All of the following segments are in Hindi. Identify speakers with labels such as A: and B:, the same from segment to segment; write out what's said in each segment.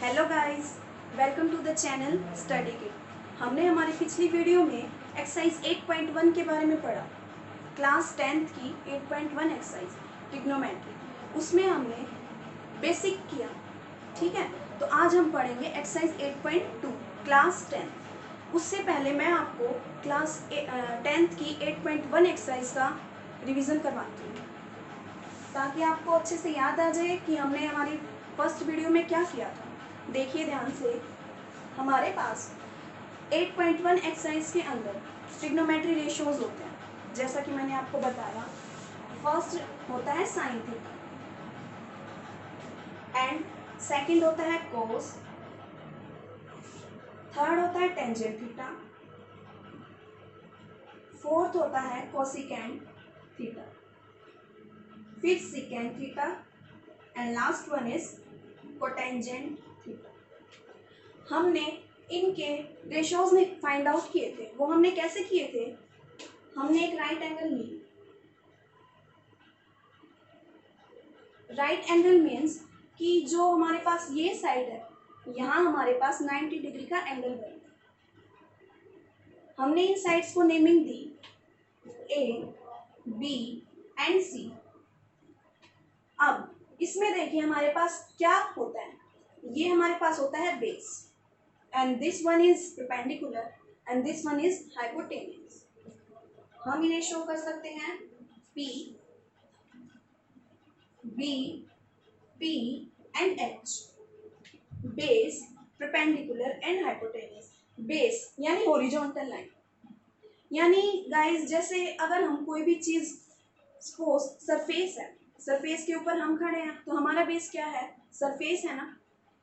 A: Hello guys, welcome to the channel study kit. हमने हमारी पिछली वीडियो में एक्सरसाइज 8.1 के बारे में पढ़ा। क्लास 10th की 8.1 एक्सरसाइज ट्रिग्नोमेट्री, उसमें हमने बेसिक किया। ठीक है, तो आज हम पढ़ेंगे एक्सरसाइज 8.2 क्लास 10th। उससे पहले मैं आपको क्लास 10th की 8.1 एक्सरसाइज का रिवीजन करवाती हूँ, ताकि आपको अच्छे से याद आ जाए कि हमने हमारी फर्स्ट वीडियो में क्या किया था। देखिए ध्यान से, हमारे पास 8.1 एक्सरसाइज के अंदर ट्रिग्नोमेट्री रेशियोज होते हैं। जैसा कि मैंने आपको बताया, फर्स्ट होता है साइन थीटा एंड सेकंड होता है कोस, थर्ड होता है टेंजेंट थीटा, फोर्थ होता है cosecant theta, fifth secant theta and last one is cotangent theta. हमने इनके रेशियोज में फाइंड आउट किए थे। वो हमने कैसे किए थे? हमने एक राइट एंगल ली। राइट एंगल मीन्स कि जो हमारे पास ये साइड है, यहाँ हमारे पास 90 डिग्री का एंगल बनेगा। हमने इन साइड्स को नेमिंग दी ए, बी एंड सी। अब इसमें देखिए हमारे पास क्या होता है, ये हमारे पास होता है base and this one is perpendicular and this one is hypotenuse. हम इन्हें शो कर सकते हैं P, B, P and H। Base, perpendicular and hypotenuse. Base यानी हॉरिजॉन्टल लाइन, यानी गाइस जैसे अगर हम कोई भी चीज, सपोज सरफेस है, सरफेस के ऊपर हम खड़े हैं तो हमारा बेस क्या है? सरफेस है ना।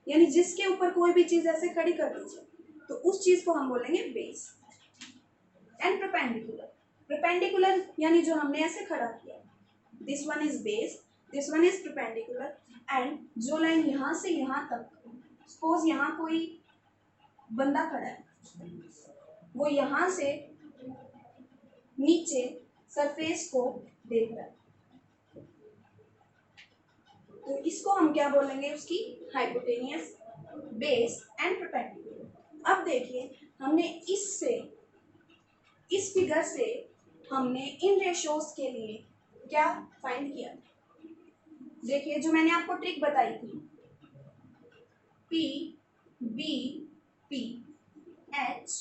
A: यानी जिसके ऊपर कोई भी चीज ऐसे खड़ी कर दीजिए तो उस चीज को हम बोलेंगे बेस। एंड परपेंडिकुलर, परपेंडिकुलर यानी जो हमने ऐसे खड़ा किया, this one is base, this one is perpendicular and जो लाइन यहाँ से यहाँ तक, सपोज यहाँ कोई बंदा खड़ा है, वो यहाँ से नीचे सरफेस को देख रहा है, तो इसको हम क्या बोलेंगे? उसकी हाइपोटेनियस, बेस एंड परपेंडिकुलर। अब देखिए हमने इससे, इस फिगर से हमने इन रेशियोज के लिए क्या फाइंड किया। देखिए जो मैंने आपको ट्रिक बताई थी, P, B, P, H,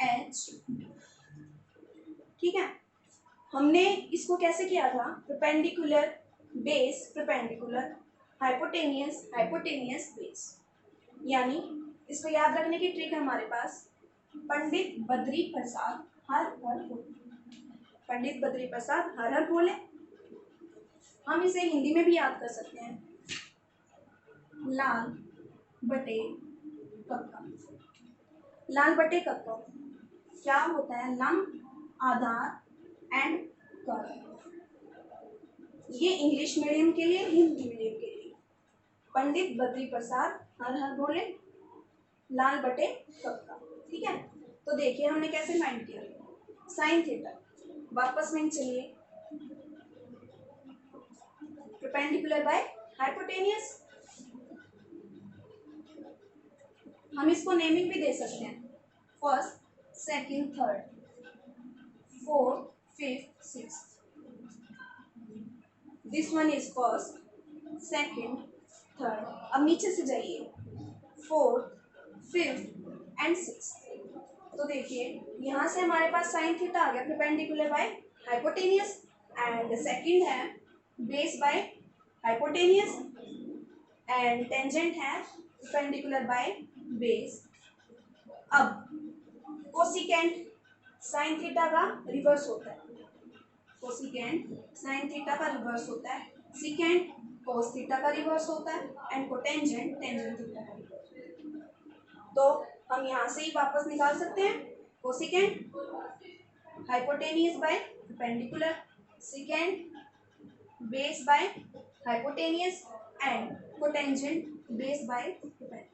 A: H, ठीक है। हमने इसको कैसे किया था? Perpendicular, base, perpendicular, hypotenuse, hypotenuse, base. यानी इसको याद रखने की ट्रिक है हमारे पास, पंडित बद्री प्रसाद हर हर बोले। पंडित बद्री प्रसाद हर हर बोले। हम इसे हिंदी में भी याद कर सकते हैं, लाल बटे कक्का। लाल बटे कक्का क्या होता है? लंब, आधार एंड कर्व। ये इंग्लिश मीडियम के लिए, हिंदी मीडियम के लिए। पंडित बद्री प्रसाद हर हर बोले, लाल बटे कक्का। ठीक है, तो देखिए हमने कैसे फाइंड किया। साइन थीटा, वापस में चलिए, परपेंडिकुलर बाय हाइपोटेनियस। हम इसको नेमिंग भी दे सकते हैं, first, second, third, fourth, fifth, sixth. This one is first, second, third. अब नीचे से जाइए, फोर्थ, फिफ्थ एंड सिक्स्थ। तो देखिए यहाँ से हमारे पास साइन थीटा आ गया, perpendicular by hypotenuse, and second है base by hypotenuse and tangent है परपेंडिकुलर बाय बेस। अब कोसिकेंट साइन थीटा का रिवर्स होता है, कोसिकेंट साइन थीटा का रिवर्स होता है, सिकेंट कोस थीटा का रिवर्स होता है एंड कोटेंजेंट टेंजेंट थीटा का रिवर्स। तो हम यहाँ से ही वापस निकाल सकते हैं, cosecant hypotenuse by perpendicular, secant base by hypotenuse and cotangent base by perpendicular.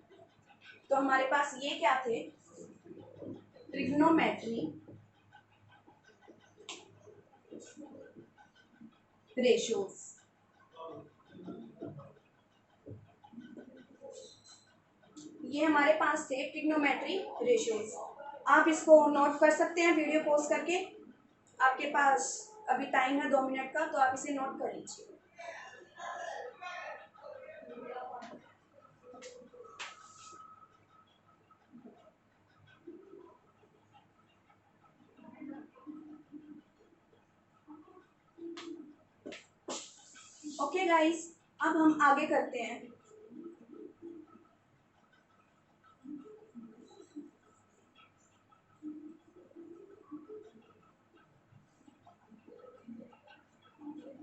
A: तो हमारे पास ये क्या थे? Trigonometry ratios. ये हमारे पास थे ट्रिग्नोमेट्री रेशियोज। आप इसको नोट कर सकते हैं वीडियो पॉज करके। आपके पास अभी टाइम है 2 मिनट का, तो आप इसे नोट कर लीजिए। ओके गाइस, अब हम आगे करते हैं।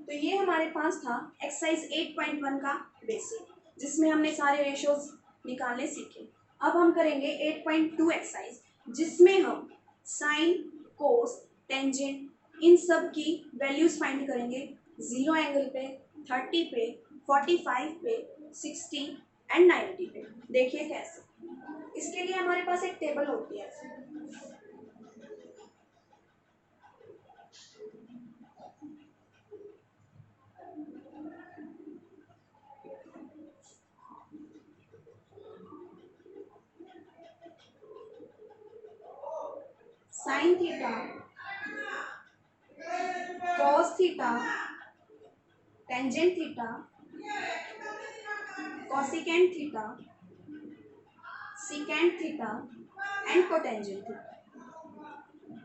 A: तो ये हमारे पास था एक्सरसाइज 8.1 का बेसिक, जिसमें हमने सारे रेशियोज निकालने सीखे। अब हम करेंगे 8.2 एक्सरसाइज, जिसमें हम साइन, कोस, टेंजेंट इन सब की वैल्यूज फाइंड करेंगे। 0 एंगल पे, 30 पे, 45 पे, 60 एंड 90 पे। देखिए कैसे। इसके लिए हमारे पास एक टेबल होती है। Sine theta, cos theta, tangent theta, cosecant theta, secant theta and cotangent theta.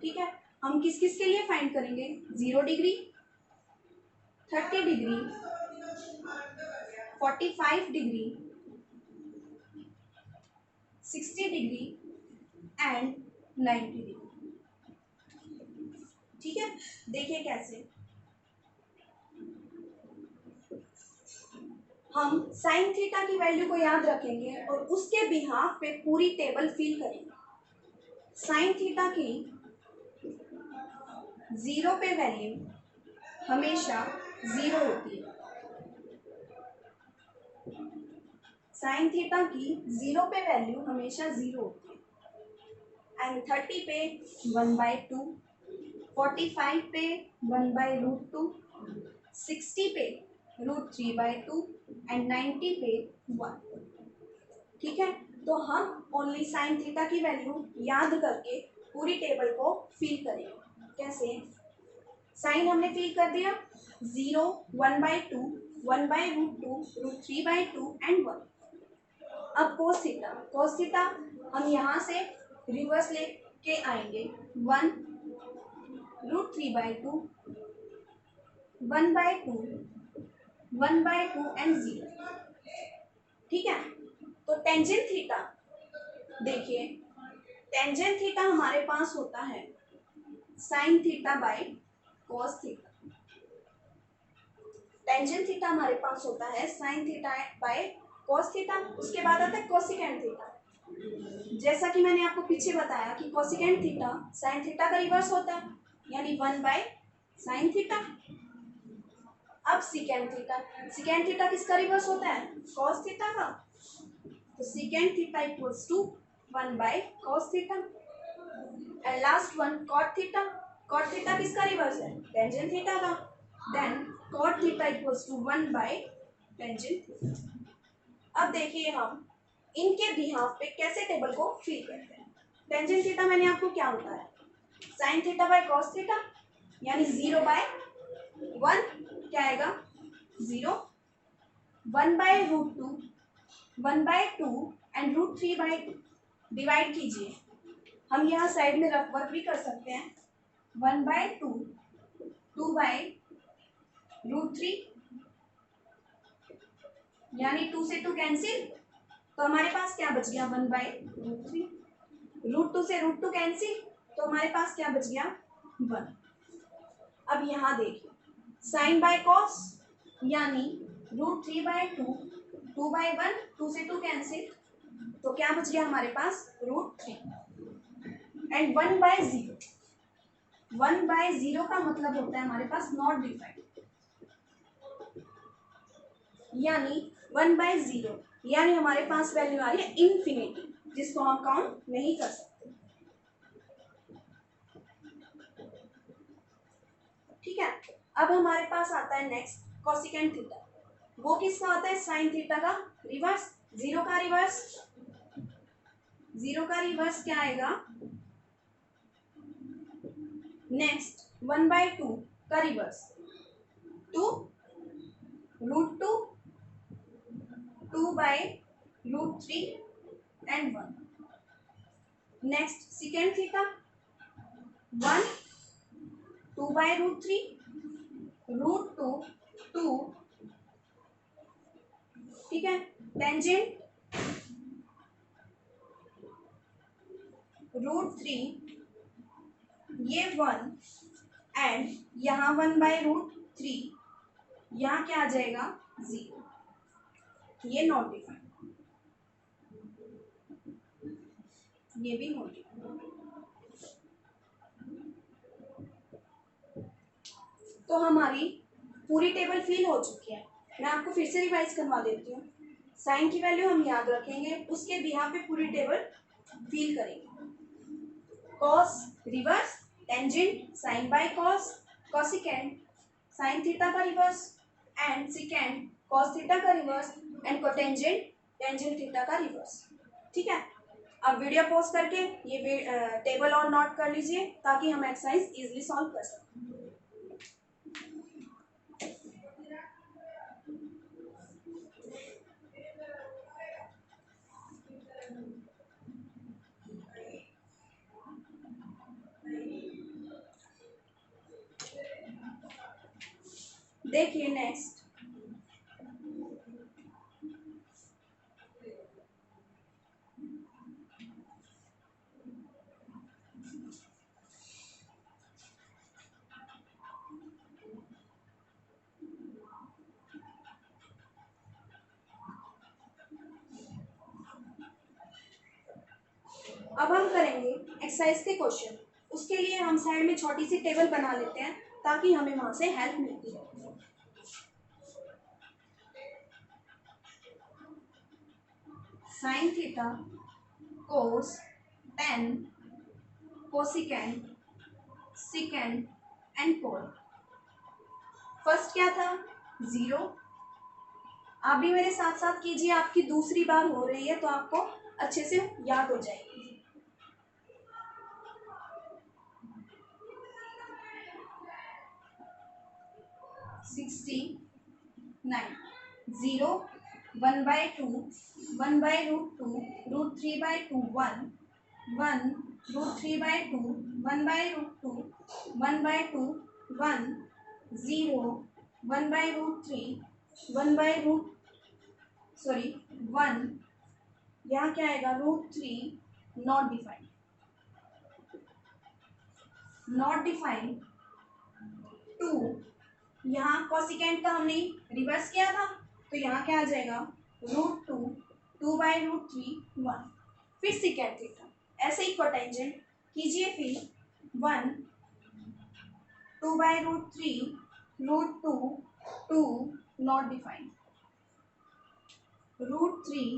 A: ठीक है, हम किस किस के लिए फाइंड करेंगे? 0 degree, 30 degree, 45 degree, 60 degree and 90 degree. ठीक है, देखिए कैसे। हम साइन थीटा की वैल्यू को याद रखेंगे और उसके बिहाफ पे पूरी टेबल फिल करेंगे। साइन थीटा की 0 पे वैल्यू हमेशा 0 होती है। साइन थीटा की 0 पे वैल्यू हमेशा 0 होती है। एंड 30 पे 1/2, 45 पे 1/√2, 60 पे √3/2 एंड 90 पे 1। ठीक है, तो हम ओनली साइन थीटा की वैल्यू याद करके पूरी टेबल को फिल करेंगे। कैसे? साइन हमने फिल कर दिया, 0, 1/2, 1/√2, √3/2 एंड 1। अब कोस थीटा, कोस थीटा हम यहाँ से रिवर्स लेके आएंगे। 1, √3/2, 1/2, 1/2 एंड 0। ठीक है, तो टेंजेंट थीटा देखिए, टेंजेंट थीटा हमारे पास होता है sine theta by cos theta. Tangent theta हमारे पास होता है sine theta by cos theta. उसके बाद आता है कोसिकेंट थीटा। जैसा कि मैंने आपको पीछे बताया कि कोसिकेंट थीटा साइन थीटा का रिवर्स होता है, यानी 1/sin थीटा। अब सिकेंट थीटा, सिकेंट थीटा किसका रिवर्स होता है? कॉस थीटा का। तो secant theta equals to 1/cos theta. And last one cot theta, cot theta किसका रिवर्स है? टेंजेंट थीटा का। Then cot theta equals to 1/टेंजेंट थीटा। अब देखिए हम इनके बिहाफ पे कैसे टेबल को फिल करते हैं। टेंजेंट थीटा मैंने आपको क्या बताया? Sine theta by cos theta, यानी 0/1 क्या आएगा? 0, 1/√2, 1/2 एंड √3/2 डिवाइड कीजिए। हम यहाँ साइड में रफ वर्क भी कर सकते हैं। 1/2, 2/√3, यानी 2 से 2 कैंसिल, तो हमारे पास क्या बच गया? 1/√3। √2 से √2 कैंसिल, तो हमारे पास क्या बच गया? 1। अब यहाँ देखिए, साइन बाय कॉस, यानी √3/2, 2/1, 2 से 2 कैंसिल, तो क्या बच गया हमारे पास? √3 एंड 1/0। 1/0 का मतलब होता है हमारे पास नॉट डिफाइंड, यानी 1/0, यानी हमारे पास वैल्यू आ रही है इन्फिनिटी, जिसको हम काउंट नहीं कर सकते। ठीक है, अब हमारे पास आता है नेक्स्ट कोसिकेंट थीटा। वो किसका होता है? साइन थीटा का रिवर्स, 0 का रिवर्स। 0 का रिवर्स क्या आएगा? नेक्स्ट 1/2 का reverse 2 √2, 2/√3 and 1. Next secant theta 1, 2/√3, √2, 2. ठीक है. टेंजेंट √3, ये 1 एंड यहाँ 1/√3, यहाँ क्या आ जाएगा? 0. ये नॉट डिफाइंड, ये भी नॉट डिफाइंड. तो हमारी पूरी टेबल फिल हो चुकी है. मैं आपको फिर से रिवाइज करवा देती हूँ. साइन की वैल्यू हम याद रखेंगे, उसके बिहाफ पे पूरी टेबल फिल करेंगे. Cos reverse, tangent sine by cos, cosecant sine theta का reverse and secant cos theta का reverse and cotangent tangent theta का रिवर्स. ठीक है. अब वीडियो पॉज करके ये टेबल और नोट कर लीजिए ताकि हम एक्सरसाइज इजीली सॉल्व कर सकें. देखिए नेक्स्ट, अब हम करेंगे एक्सरसाइज के क्वेश्चन. उसके लिए हम साइड में छोटी सी टेबल बना लेते हैं ताकि हमें वहां से हेल्प मिलती है. Sine theta, cos, ten, cosecant, secant and code. First क्या था? 0. आप भी मेरे साथ साथ कीजिए, आपकी दूसरी बार हो रही है तो आपको अच्छे से याद हो जाएगी. सिक्सटी 0, 1/2, 1/√2, √3/2, 1, 1, √3/2, 1/√2, 1/2, 1, 0, 1/√3, 1, यहाँ क्या आएगा? √3 नॉट डिफाइंड. नॉट डिफाइंड 2, यहाँ कोसिकेंट का हमने रिवर्स किया था तो यहाँ क्या आ जाएगा? √2, 2/√3, 1. फिर सिकेंट थीटा, ऐसे ही कोटेंजेंट कीजिए. फिर 1, 2/√3, √2, 2 not defined. √3,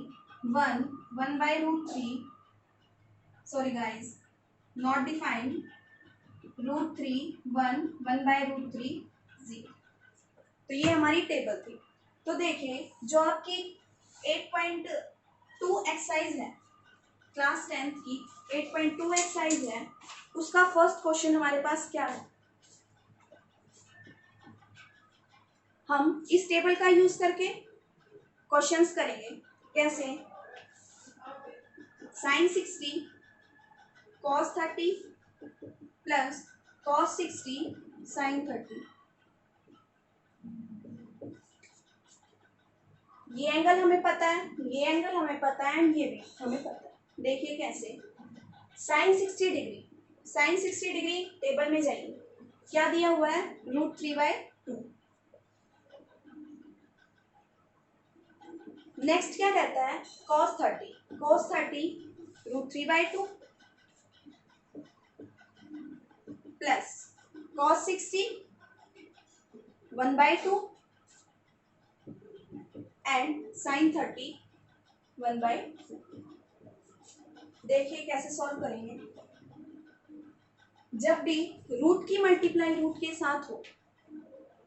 A: 1, 1/√3, sorry guys, not defined. √3, 1, 1/√3, 0. तो ये हमारी टेबल थी. तो देखिए जो आपकी 8.2 एक्सरसाइज है, क्लास 10th की 8.2 एक्सरसाइज है, उसका फर्स्ट क्वेश्चन हमारे पास क्या है? हम इस टेबल का यूज करके क्वेश्चंस करेंगे. कैसे? Sine 60 cos 30 plus cos 60 sine 30. ये एंगल हमें पता है, ये एंगल हमें पता है एंड ये भी हमें पता है. देखिए कैसे. Sine 60 degree, sine 60 degree table में जाइए. क्या दिया हुआ है? √3/2. नेक्स्ट क्या कहता है? cos 30, cos 30 √3/2 plus cos 60 1/2 and sin 30 1/2. देखिए कैसे सॉल्व करेंगे. जब भी रूट की मल्टीप्लाई रूट के साथ हो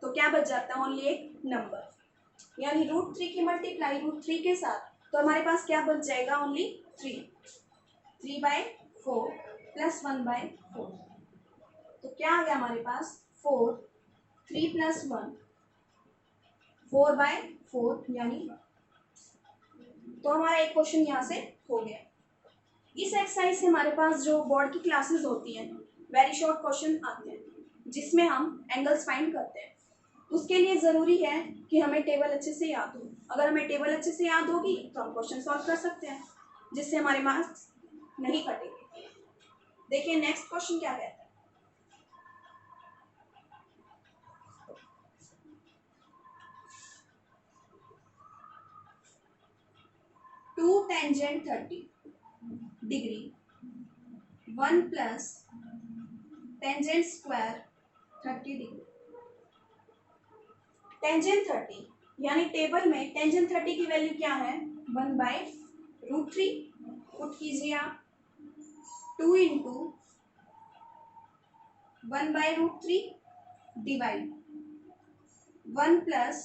A: तो क्या बच जाता है? ओनली एक नंबर. यानी √3 की मल्टीप्लाई √3 के साथ, तो हमारे पास क्या बच जाएगा? ओनली 3. 3/4 प्लस 1/4। तो क्या आ गया हमारे पास 4, 3 प्लस 1 4/4 यानी 1। तो हमारा एक क्वेश्चन यहाँ से हो गया। इस एक्सरसाइज से हमारे पास जो बोर्ड की क्लासेस होती हैं वेरी शॉर्ट क्वेश्चन आते हैं जिसमें हम एंगल्स फाइंड करते हैं। उसके लिए ज़रूरी है कि हमें टेबल अच्छे से याद हो। अगर हमें टेबल अच्छे से याद होगी तो हम क्वेश्चन सॉल्व कर सकते हैं जिससे हमारे मार्क्स नहीं कटेंगे। देखिए नेक्स्ट क्वेश्चन क्या कहता है। 2 tangent 30 degree 1 plus tangent square 30 degree. Tangent 30 यानी टेबल में टेंजेंट 30 की वैल्यू क्या है 1/√3। पुट कीजिए आप 2 इंटू 1/√3 डिवाइड 1 प्लस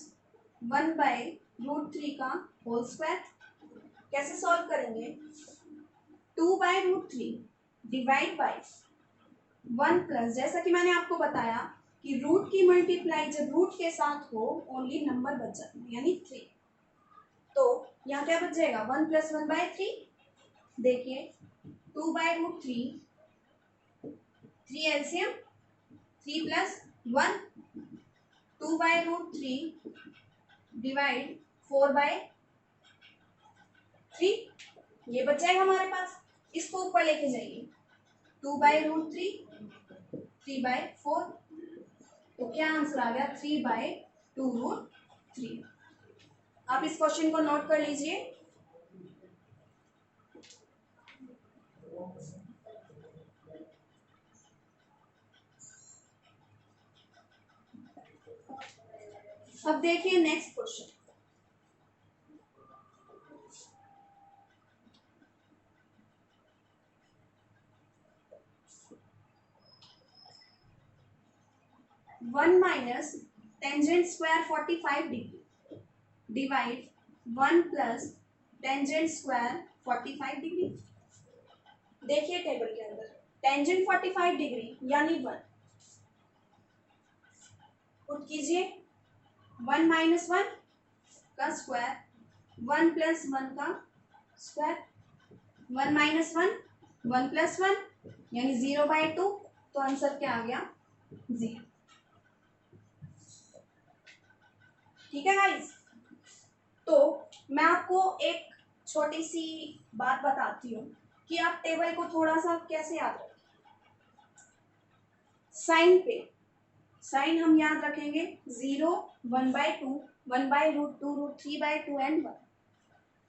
A: 1/√3 का होल स्क्वायर। कैसे सॉल्व करेंगे 2/√3 डिवाइड बाई 1 प्लस, जैसा कि मैंने आपको बताया कि रूट की मल्टीप्लाई जब रूट के साथ हो ओनली नंबर बच जाता है यानी 3। तो यहाँ क्या बच जाएगा 1 प्लस 1/3। देखिए 2/√3 3 एलसीएम 3 प्लस 1 2/√3 डिवाइड 4/3 ये बच जाएगा हमारे पास। इसको ऊपर लेके जाइए 2/√3 3/4। तो क्या आंसर आ गया 3/2√3। आप इस क्वेश्चन को नोट कर लीजिए। अब देखिए next question. One minus tangent square 45 degree divide 1 plus tangent square 45 degree. देखिए टेबल के अंदर टेंजेंट 45 डिग्री यानी 1 पुट कीजिए 1 माइनस 1 का स्क्वायर 1 प्लस 1 का स्क्वायर 1 माइनस 1 1 प्लस 1 यानी 0/2। तो आंसर क्या आ गया 0। ठीक है गाइस। तो मैं आपको एक छोटी सी बात बताती हूँ कि आप टेबल को थोड़ा सा कैसे याद रखें। साइन पे साइन हम याद रखेंगे 0 1/2 1/√2 √3/2 एंड 1।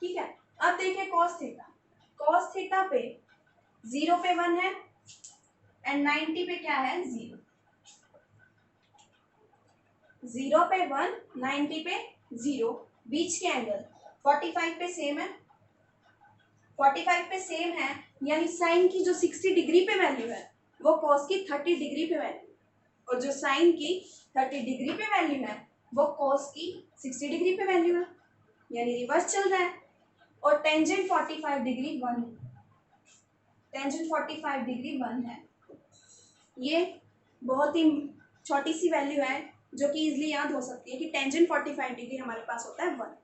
A: ठीक है। अब देखिए कॉस थीटा पे 0 पे 1 है एंड 90 पे क्या है 0। 0 पे 1 90 पे 0 बीच के एंगल 45 पे सेम है। 45 पे सेम है यानी साइन की जो 60 डिग्री पे वैल्यू है वो कॉस की 30 डिग्री पे वैल्यू, और जो साइन की 30 डिग्री पे वैल्यू है वो कॉस की 60 डिग्री पे वैल्यू है यानी रिवर्स चल रहा है। और टेंजेंट 45 डिग्री 1 टेंजेंट 45 डिग्री 1 है। ये बहुत ही छोटी सी वैल्यू है जो कि इजीली याद हो सकती है कि टेंजेंट 45 डिग्री हमारे पास होता है 1।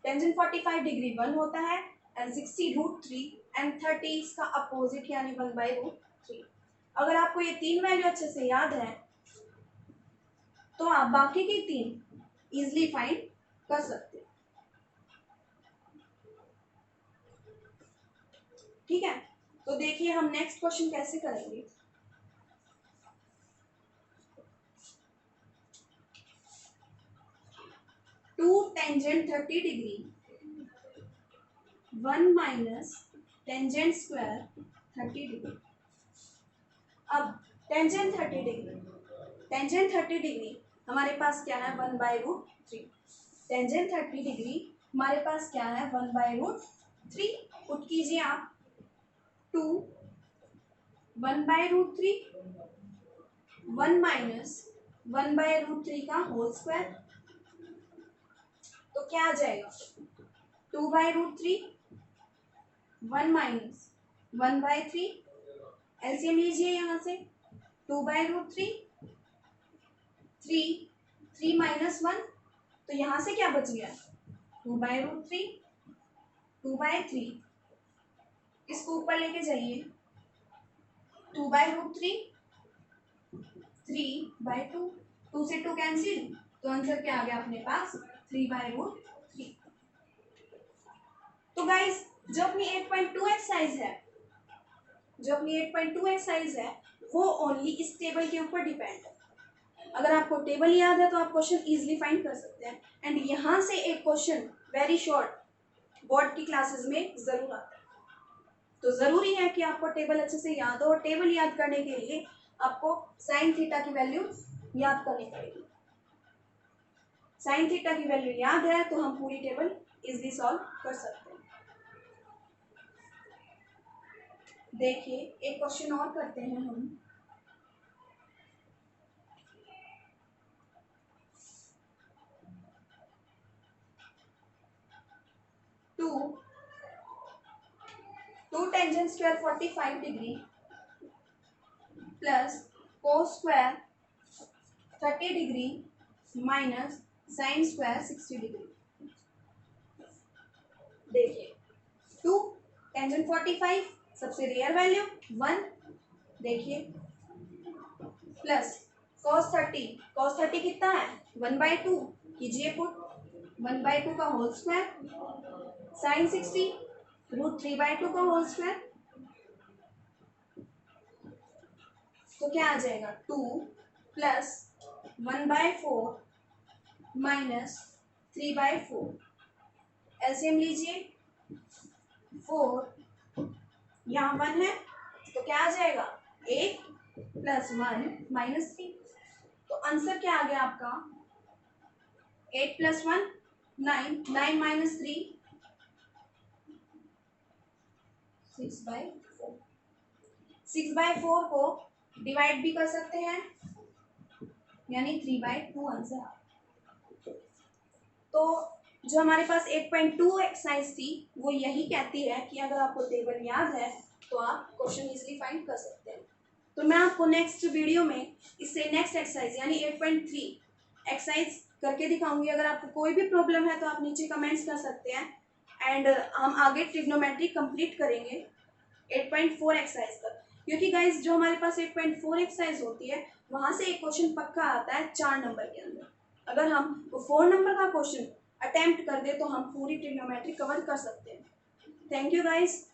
A: टेंजेंट 45 डिग्री 1 होता है एंड 60√3 एंड 30 इसका अपोजिट यानी 1/√3। अगर आपको ये तीन वैल्यू अच्छे से याद है तो आप बाकी की तीन इजीली फाइंड कर सकते हैं। ठीक है। तो देखिए हम नेक्स्ट क्वेश्चन कैसे करेंगे। Two tangent 30 degree 1 minus tangent square 30 degree. अब टेंजेंट 30 डिग्री हमारे पास क्या है 1/√3। टेंजेंट 30 डिग्री हमारे पास क्या है 1/√3। पुट कीजिए आप 2 1/√3 1 माइनस 1/√3 का होल स्क्वायर। तो क्या आ जाएगा 2/√3 1 माइनस 1/3, एलसीएम लीजिए यहाँ से, 2/√3, 3 माइनस 1, तो यहाँ से क्या बच गया, 2/√3, 2/3, इसको ऊपर लेके जाइए, 2/√3, 3/2, 2 से 2 कैंसिल, तो आंसर क्या आ गया अपने पास, 3/√3। तो गाइस जो अपनी 8.2 एक्सरसाइज है, वो ओनली इस टेबल के ऊपर डिपेंड है। अगर आपको टेबल याद है तो आप क्वेश्चन इजीली फाइंड कर सकते हैं। एंड यहाँ से एक क्वेश्चन वेरी शॉर्ट बोर्ड की क्लासेस में जरूर आता है, तो जरूरी है कि आपको टेबल अच्छे से याद हो। और टेबल याद करने के लिए आपको साइन थीटा की वैल्यू याद करनी पड़ेगी। साइन थीटा की वैल्यू याद है तो हम पूरी टेबल इजीली सॉल्व कर सकते हैं। देखिए एक क्वेश्चन और करते हैं हम। Two tangent square 45 degree plus cos square 30 degree minus sine square 60 degree. देखिए 2 टेंजेंट 45, सबसे रेयर वैल्यू 1, देखिए प्लस cos 30 कितना है 1/2, कीजिए पुट 1/2 का होल स्क्वायर, साइन 60 √3/2 का होल स्क्वायर, तो क्या आ जाएगा 2 प्लस 1/4 माइनस 3/4, एलसीएम लीजिए 4, यहाँ 1 है तो क्या आ जाएगा 8 प्लस 1 माइनस 3, तो आंसर क्या आ गया आपका 8 प्लस 1 9, 9 माइनस 3 6/4, 6/4 को डिवाइड भी कर सकते हैं, यानी 3/2 आंसर आ। तो जो हमारे पास 8.2 एक्सरसाइज थी वो यही कहती है कि अगर आपको टेबल याद है तो आप क्वेश्चन इजीली फाइंड कर सकते हैं। तो मैं आपको नेक्स्ट वीडियो में इससे नेक्स्ट एक्सरसाइज यानी 8.3 एक्सरसाइज करके दिखाऊंगी। अगर आपको कोई भी प्रॉब्लम है तो आप नीचे कमेंट्स कर सकते हैं। एंड हम आगे ट्रिग्नोमेट्री कंप्लीट करेंगे 8.4 एक्सरसाइज तक, क्योंकि गाइज जो हमारे पास 8.4 एक्सरसाइज होती है वहाँ से एक क्वेश्चन पक्का आता है 4 नंबर के अंदर। अगर हम वो 4 नंबर का क्वेश्चन अटेम्प्ट कर दे तो हम पूरी ट्रिग्नोमेट्री कवर कर सकते हैं। Thank you guys.